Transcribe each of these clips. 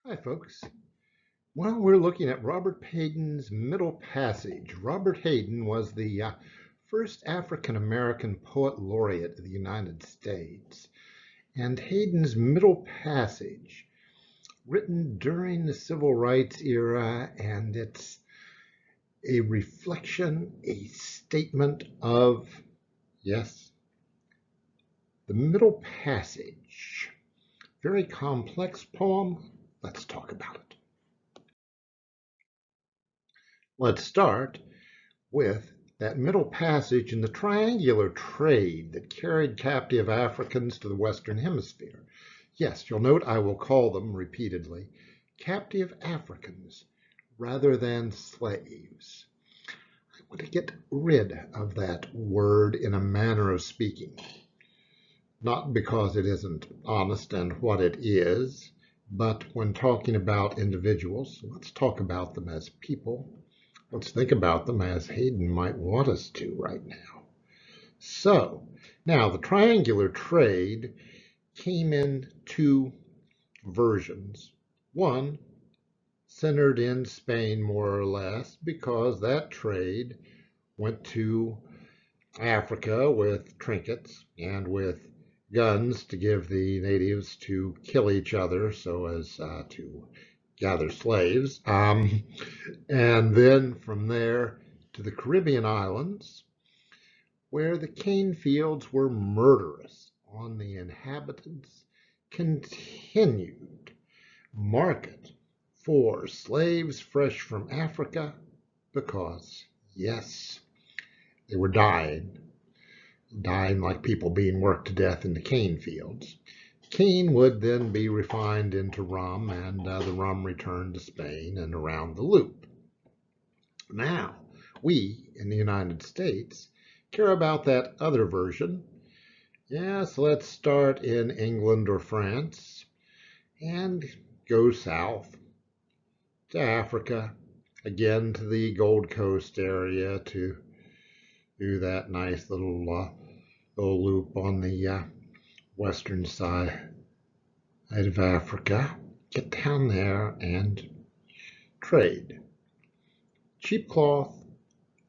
Hi, folks. Well, we're looking at Robert Hayden's Middle Passage. Robert Hayden was the first African American poet laureate of the United States. And Hayden's Middle Passage, written during the Civil Rights era, and it's a reflection, a statement of, yes, the Middle Passage. Very complex poem. Let's talk about it. Let's start with that middle passage in the triangular trade that carried captive Africans to the Western Hemisphere. Yes, you'll note I will call them repeatedly captive Africans rather than slaves. I want to get rid of that word in a manner of speaking. Not because it isn't honest and what it is, but when talking about individuals, let's talk about them as people. Let's think about them as Hayden might want us to right now. So, now the triangular trade came in two versions. One centered in Spain more or less because that trade went to Africa with trinkets and with guns to give the natives to kill each other so as to gather slaves. And then from there to the Caribbean islands, where the cane fields were murderous on the inhabitants, continued market for slaves fresh from Africa because, yes, they were dying like people being worked to death in the cane fields. Cane would then be refined into rum, and the rum returned to Spain and around the loop. Now, we in the United States care about that other version. Yes, let's start in England or France and go south to Africa, again to the Gold Coast area to do that nice little loop on the western side of Africa. Get down there and trade. Cheap cloth,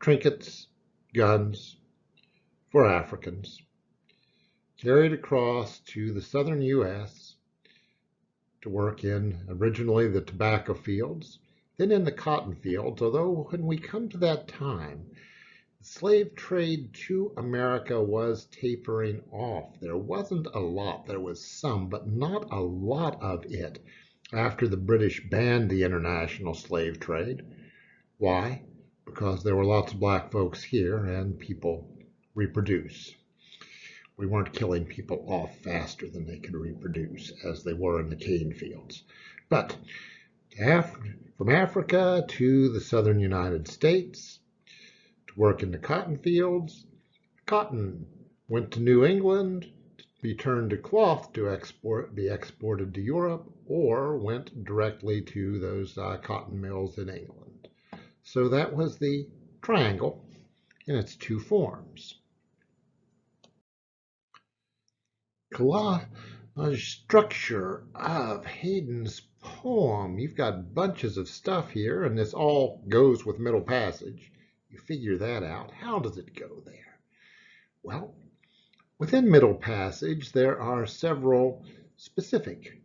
trinkets, guns for Africans. Carried across to the southern U.S. to work in originally the tobacco fields, then in the cotton fields, although when we come to that time, the slave trade to America was tapering off. There wasn't a lot. There was some, but not a lot of it after the British banned the international slave trade. Why? Because there were lots of black folks here and people reproduce. We weren't killing people off faster than they could reproduce as they were in the cane fields. But from Africa to the southern United States to work in the cotton fields, cotton went to New England to be turned to cloth to be exported to Europe, or went directly to those cotton mills in England. So that was the triangle in its two forms. Collage structure of Hayden's poem. You've got bunches of stuff here, and this all goes with middle passage. You figure that out. How does it go there? Well, within middle passage, there are several specific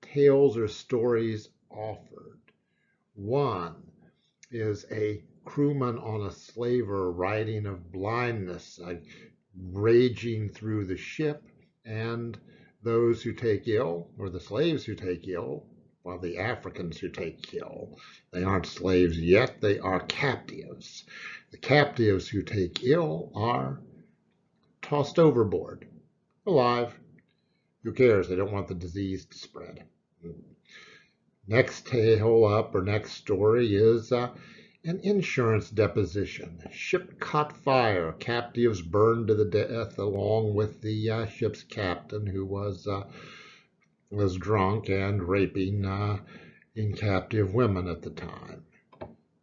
tales or stories offered. One is a crewman on a slaver writing of blindness, raging through the ship, and those who take ill, or the slaves who take ill, while the Africans who take ill. They aren't slaves yet, they are captives. The captives who take ill are tossed overboard, alive. Who cares? They don't want the disease to spread. Next tale up, or next story, is an insurance deposition. Ship caught fire. Captives burned to the death along with the ship's captain, who was drunk and raping in captive women at the time.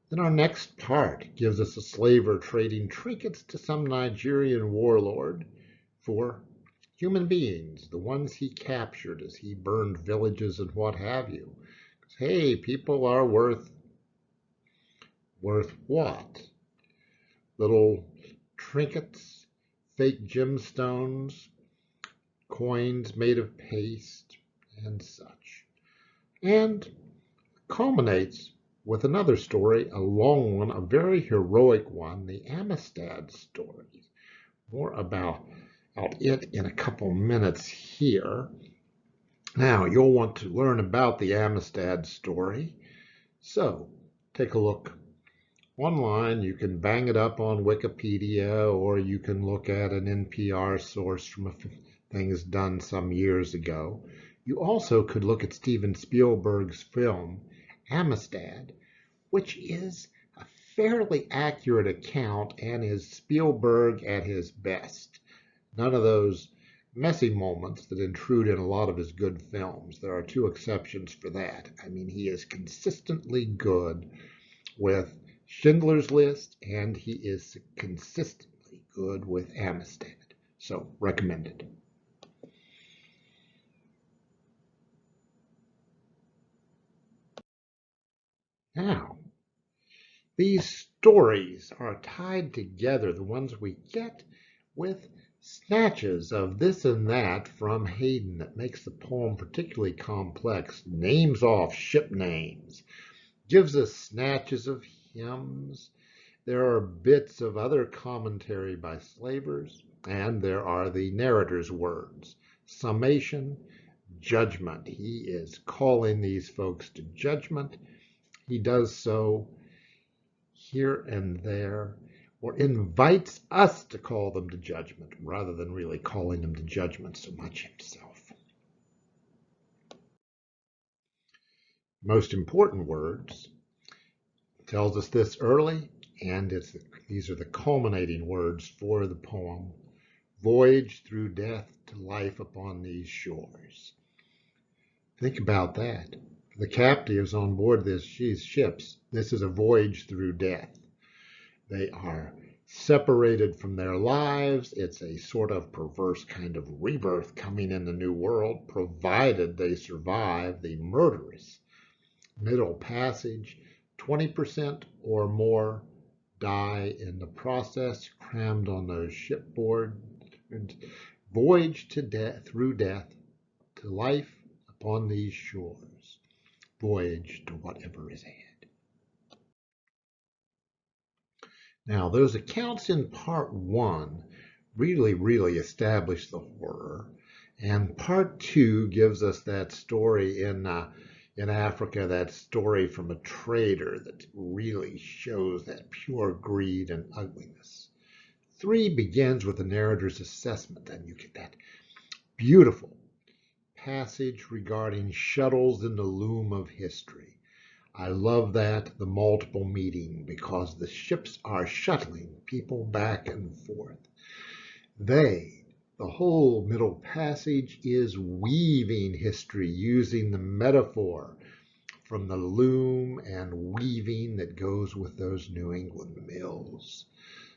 Then our next part gives us a slaver trading trinkets to some Nigerian warlord for human beings, the ones he captured as he burned villages and what have you. Hey, people are worth what? Little trinkets, fake gemstones, coins made of paste, and such. And culminates with another story, a long one, a very heroic one, the Amistad story. More about it in a couple minutes here. Now, you'll want to learn about the Amistad story. So, take a look online. You can bang it up on Wikipedia, or you can look at an NPR source from things done some years ago. You also could look at Steven Spielberg's film, Amistad, which is a fairly accurate account and is Spielberg at his best. None of those messy moments that intrude in a lot of his good films. There are two exceptions for that. I mean, he is consistently good with Schindler's List, and he is consistently good with Amistad. So, recommended. Now, these stories are tied together, the ones we get, with snatches of this and that from Hayden that makes the poem particularly complex. Names off ship names, gives us snatches of hymns. There are bits of other commentary by slavers, and there are the narrator's words. Summation, judgment. He is calling these folks to judgment. He does so here and there, or invites us to call them to judgment rather than really calling them to judgment so much himself. Most important words tells us this early, and these are the culminating words for the poem. Voyage through death to life upon these shores. Think about that. For the captives on board these ships, this is a voyage through death. They are separated from their lives. It's a sort of perverse kind of rebirth coming in the new world, provided they survive the murderous middle passage. 20% or more die in the process, crammed on those shipboard. Voyage to death, through death, to life upon these shores. Voyage to whatever is ahead. Now, those accounts in part one really establish the horror, and part two gives us that story in Africa, that story from a trader that really shows that pure greed and ugliness. Three begins with the narrator's assessment, and you get that beautiful passage regarding shuttles in the loom of history. I love that, the multiple meeting, because the ships are shuttling people back and forth. The whole middle passage is weaving history using the metaphor from the loom and weaving that goes with those New England mills.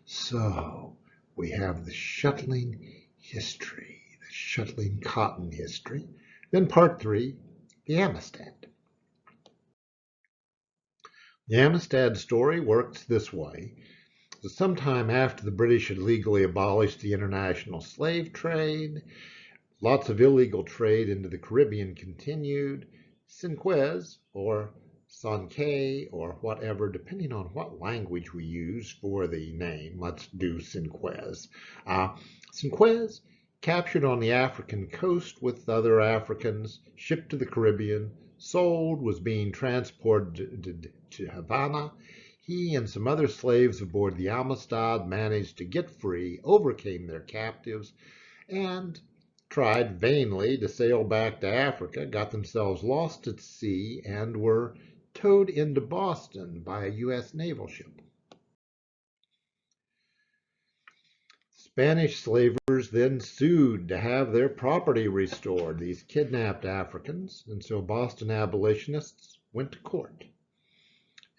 So we have the shuttling history, the shuttling cotton history. Then part three, the Amistad. The Amistad story works this way. Sometime after the British had legally abolished the international slave trade, lots of illegal trade into the Caribbean continued. Sinquez, or Sankey, or whatever, depending on what language we use for the name. Let's do Sinquez. Sinquez, captured on the African coast with other Africans, shipped to the Caribbean, sold, was being transported to Havana. He and some other slaves aboard the Amistad managed to get free, overcame their captives, and tried vainly to sail back to Africa, got themselves lost at sea, and were towed into Boston by a U.S. naval ship. Spanish slavers then sued to have their property restored, these kidnapped Africans, and so Boston abolitionists went to court.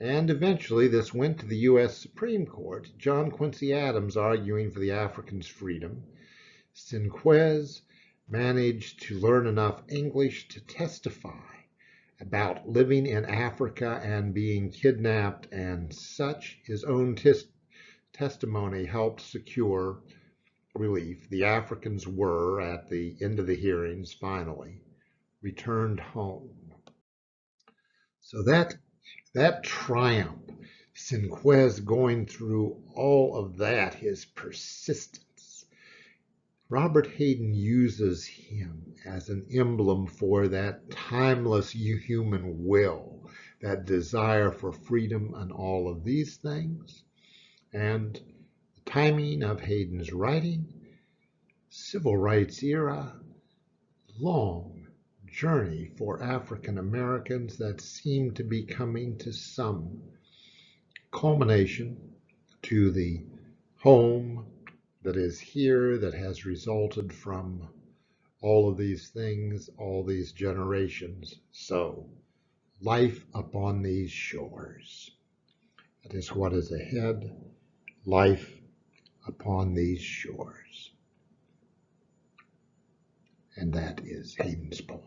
And eventually this went to the U.S. Supreme Court, John Quincy Adams arguing for the Africans' freedom. Sinquez managed to learn enough English to testify about living in Africa and being kidnapped and such. His own testimony helped secure relief. The Africans were, at the end of the hearings, finally returned home. So that triumph, Sinquez going through all of that, his persistence, Robert Hayden uses him as an emblem for that timeless human will, that desire for freedom and all of these things. And the timing of Hayden's writing, civil rights era, long journey for African Americans that seem to be coming to some culmination, to the home that is here, that has resulted from all of these things, all these generations. So, life upon these shores. That is what is ahead. Life upon these shores. And that is Hayden's poem.